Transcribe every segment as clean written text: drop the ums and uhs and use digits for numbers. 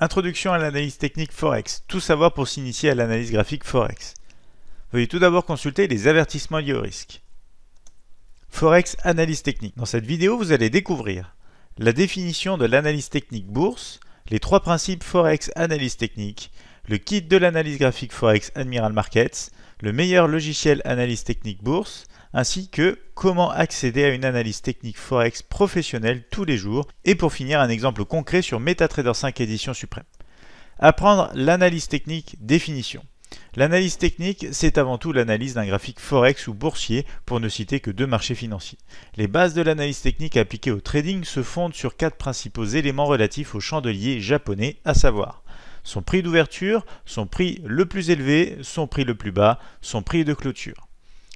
Introduction à l'analyse technique Forex. Tout savoir pour s'initier à l'analyse graphique Forex. Veuillez tout d'abord consulter les avertissements liés au risque. Forex Analyse technique. Dans cette vidéo, vous allez découvrir la définition de l'analyse technique bourse, les 3 principes Forex Analyse technique, le kit de l'analyse graphique Forex Admiral Markets, le meilleur logiciel analyse technique bourse, ainsi que comment accéder à une analyse technique Forex professionnelle tous les jours, et pour finir un exemple concret sur MetaTrader 5 édition suprême. Apprendre l'analyse technique, définition. L'analyse technique, c'est avant tout l'analyse d'un graphique Forex ou boursier, pour ne citer que 2 marchés financiers. Les bases de l'analyse technique appliquée au trading se fondent sur 4 principaux éléments relatifs au chandelier japonais, à savoir son prix d'ouverture, son prix le plus élevé, son prix le plus bas, son prix de clôture.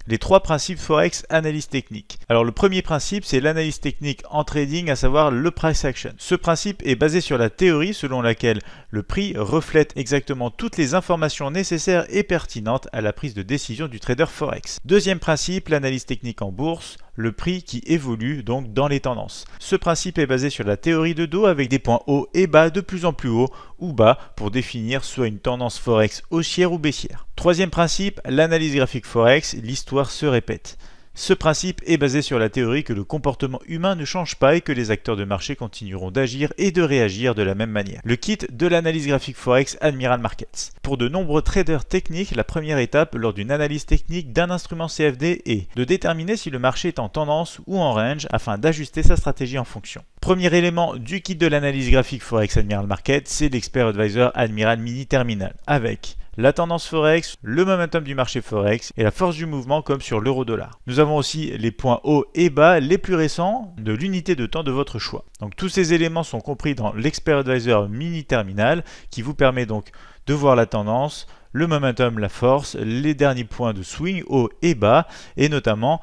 Les 3 principes Forex analyse technique. Alors le premier principe, c'est l'analyse technique en trading, à savoir le price action. Ce principe est basé sur la théorie selon laquelle le prix reflète exactement toutes les informations nécessaires et pertinentes à la prise de décision du trader Forex. Deuxième principe, l'analyse technique en bourse, le prix qui évolue donc dans les tendances. Ce principe est basé sur la théorie de dos avec des points hauts et bas de plus en plus hauts ou bas pour définir soit une tendance Forex haussière ou baissière. Troisième principe, l'analyse graphique Forex, l'histoire se répète. Ce principe est basé sur la théorie que le comportement humain ne change pas et que les acteurs de marché continueront d'agir et de réagir de la même manière. Le kit de l'analyse graphique Forex Admiral Markets. Pour de nombreux traders techniques, la première étape lors d'une analyse technique d'un instrument CFD est de déterminer si le marché est en tendance ou en range afin d'ajuster sa stratégie en fonction. Premier élément du kit de l'analyse graphique Forex Admiral Markets, c'est l'Expert Advisor Admiral Mini Terminal avec la tendance Forex, le momentum du marché Forex et la force du mouvement comme sur l'euro-dollar. Nous avons aussi les points hauts et bas les plus récents de l'unité de temps de votre choix. Donc tous ces éléments sont compris dans l'Expert Advisor Mini Terminal qui vous permet donc de voir la tendance, le momentum, la force, les derniers points de swing haut et bas et notamment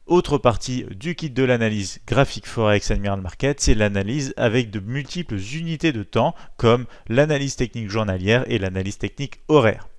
autre partie du kit de l'analyse graphique Forex Admiral Market, c'est l'analyse avec de multiples unités de temps comme l'analyse technique journalière et l'analyse technique horaire.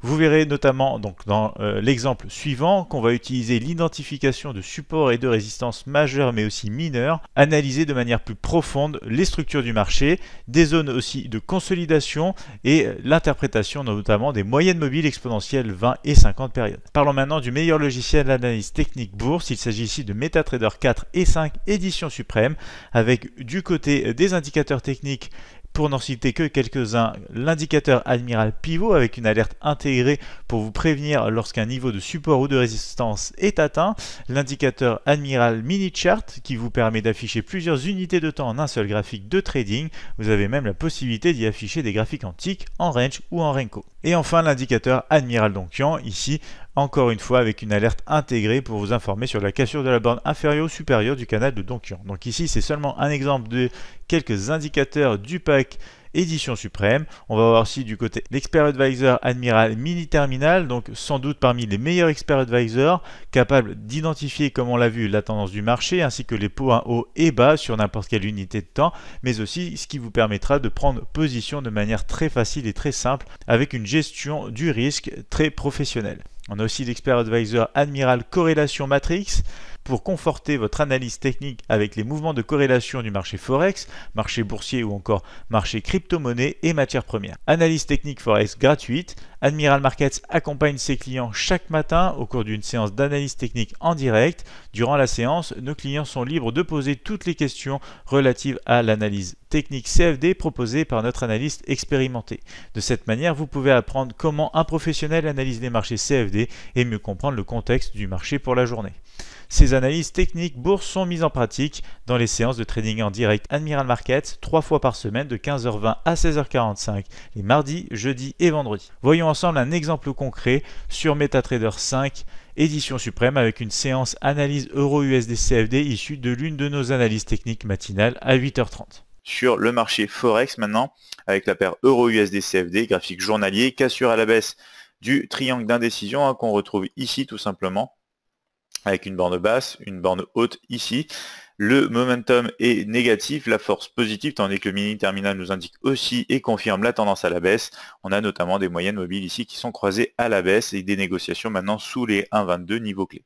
Vous verrez notamment donc dans l'exemple suivant qu'on va utiliser l'identification de supports et de résistances majeures mais aussi mineures, analyser de manière plus profonde les structures du marché, des zones aussi de consolidation et l'interprétation notamment des moyennes mobiles exponentielles 20 et 50 périodes. Parlons maintenant du meilleur logiciel d'analyse technique bourse. Il s'agit ici de MetaTrader 4 et 5 édition suprême avec du côté des indicateurs techniques. Pour n'en citer que quelques-uns, l'indicateur Admiral Pivot avec une alerte intégrée pour vous prévenir lorsqu'un niveau de support ou de résistance est atteint, l'indicateur Admiral Mini Chart qui vous permet d'afficher plusieurs unités de temps en un seul graphique de trading, vous avez même la possibilité d'y afficher des graphiques en tick, en range ou en Renko. Et enfin l'indicateur Admiral Donchian, ici encore une fois avec une alerte intégrée pour vous informer sur la cassure de la borne inférieure ou supérieure du canal de Donchian. Donc ici c'est seulement un exemple de quelques indicateurs du pack édition suprême. On va voir aussi du côté l'Expert Advisor Admiral Mini Terminal, donc sans doute parmi les meilleurs Expert Advisors, capable d'identifier, comme on l'a vu, la tendance du marché, ainsi que les points hauts et bas sur n'importe quelle unité de temps, mais aussi ce qui vous permettra de prendre position de manière très facile et très simple, avec une gestion du risque très professionnelle. On a aussi l'Expert Advisor Admiral Corrélation Matrix pour conforter votre analyse technique avec les mouvements de corrélation du marché Forex, marché boursier ou encore marché crypto-monnaie et matières premières. Analyse technique Forex gratuite. Admiral Markets accompagne ses clients chaque matin au cours d'une séance d'analyse technique en direct. Durant la séance, nos clients sont libres de poser toutes les questions relatives à l'analyse technique CFD proposée par notre analyste expérimenté. De cette manière, vous pouvez apprendre comment un professionnel analyse les marchés CFD et mieux comprendre le contexte du marché pour la journée. Ces analyses techniques bourse sont mises en pratique dans les séances de trading en direct Admiral Markets 3 fois par semaine de 15h20 à 16h45 les mardis, jeudis et vendredis. Voyons ensemble un exemple concret sur MetaTrader 5 édition suprême avec une séance analyse Euro-USD CFD issue de l'une de nos analyses techniques matinales à 8h30. Sur le marché Forex maintenant, avec la paire Euro-USD CFD, graphique journalier, cassure à la baisse du triangle d'indécision qu'on retrouve ici tout simplement, avec une borne basse, une borne haute ici. le momentum est négatif, la force positive, tandis que le mini terminal nous indique aussi et confirme la tendance à la baisse. On a notamment des moyennes mobiles ici qui sont croisées à la baisse et des négociations maintenant sous les 1,22 niveau clé.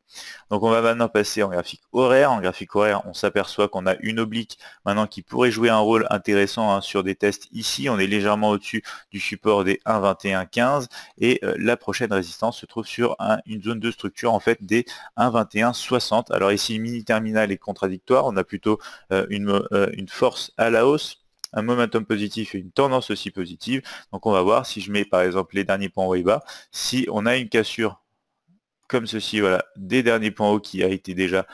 Donc on va maintenant passer en graphique horaire. En graphique horaire, on s'aperçoit qu'on a une oblique maintenant qui pourrait jouer un rôle intéressant sur des tests ici. On est légèrement au-dessus du support des 1,2115 et la prochaine résistance se trouve sur une zone de structure en fait des 1,2160. Alors ici, le mini terminal est contradictoire. On a plutôt une force à la hausse, un momentum positif et une tendance aussi positive. Donc on va voir si je mets par exemple les derniers points hauts et bas, si on a une cassure comme ceci, voilà, des derniers points hauts qui a été déjà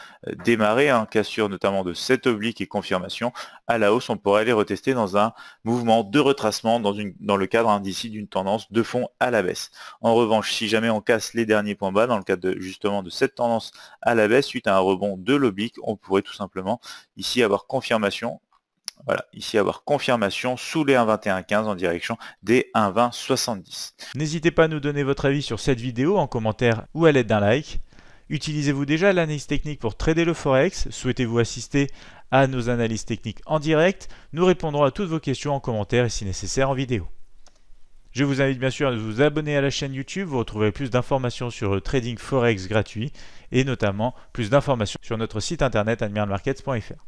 démarré, cassure notamment de cette oblique et confirmation à la hausse, on pourrait aller retester dans un mouvement de retracement dans le cadre d'ici d'une tendance de fond à la baisse. En revanche, si jamais on casse les derniers points bas dans le cadre justement de cette tendance à la baisse suite à un rebond de l'oblique, on pourrait tout simplement ici avoir confirmation. Voilà, ici avoir confirmation sous les 1,2115 en direction des 1,2070. N'hésitez pas à nous donner votre avis sur cette vidéo en commentaire ou à l'aide d'un like. Utilisez-vous déjà l'analyse technique pour trader le Forex? Souhaitez-vous assister à nos analyses techniques en direct? Nous répondrons à toutes vos questions en commentaire et si nécessaire en vidéo. Je vous invite bien sûr à vous abonner à la chaîne YouTube, vous retrouverez plus d'informations sur le trading Forex gratuit et notamment plus d'informations sur notre site internet admiralmarkets.fr.